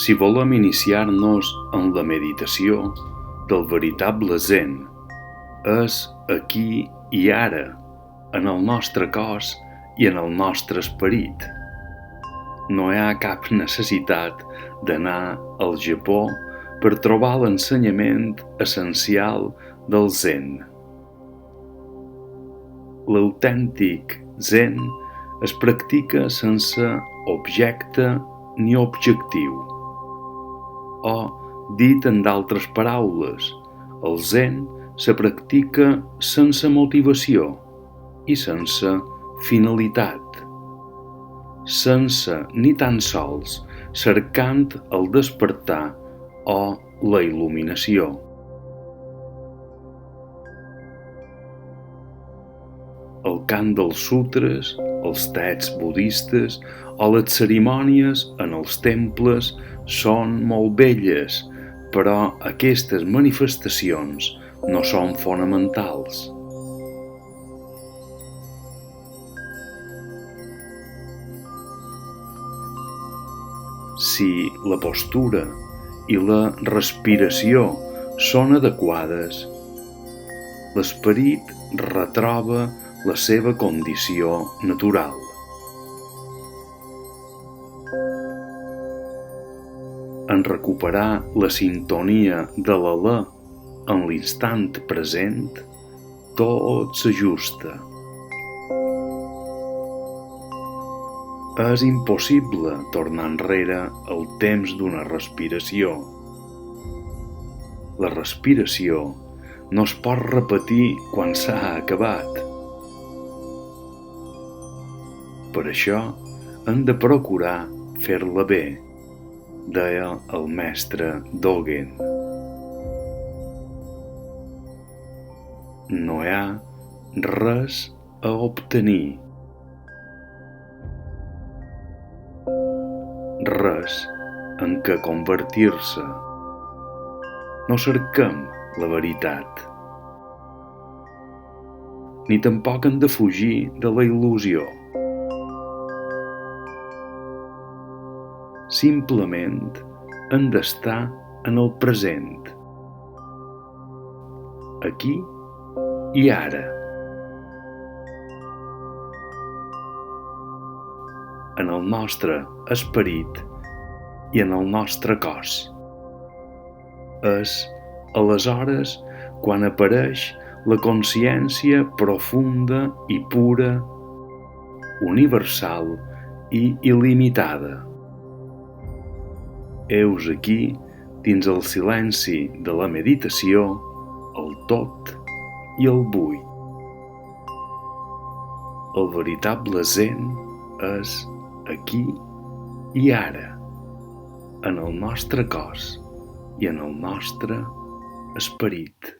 Si volem iniciar-nos en la meditació del veritable zen, és aquí i ara, en el nostre cos i en el nostre esperit. No hi ha cap necessitat d'anar al Japó per trobar l'ensenyament essencial del zen. L'autèntic zen es practica sense objecte ni objectiu. O, dit en d'altres paraules, el zen se practica sense motivació i sense finalitat, sense ni tan sols cercant el despertar o la il·luminació. El cant dels sutres, els texts budistes o les cerimònies en els temples són molt belles, però aquestes manifestacions no són fonamentals. Si la postura i la respiració són adequades, l'esperit retroba la seva condició natural. En recuperar la sintonia de l'alè en l'instant present, tot s'ajusta. És impossible tornar enrere el temps d'una respiració. La respiració no es pot repetir quan s'ha acabat. Per això hem de procurar fer-la bé, deia el mestre Dogen. No hi ha res a obtenir, res en què convertir-se. No cerquem la veritat, ni tampoc hem de fugir de la il·lusió. Simplement hem d'estar en el present, aquí i ara, en el nostre esperit i en el nostre cos. És aleshores quan apareix la consciència profunda i pura, universal i il·limitada. Heus aquí, dins el silenci de la meditació, el tot i el buit. El veritable zen és aquí i ara, en el nostre cos i en el nostre esperit.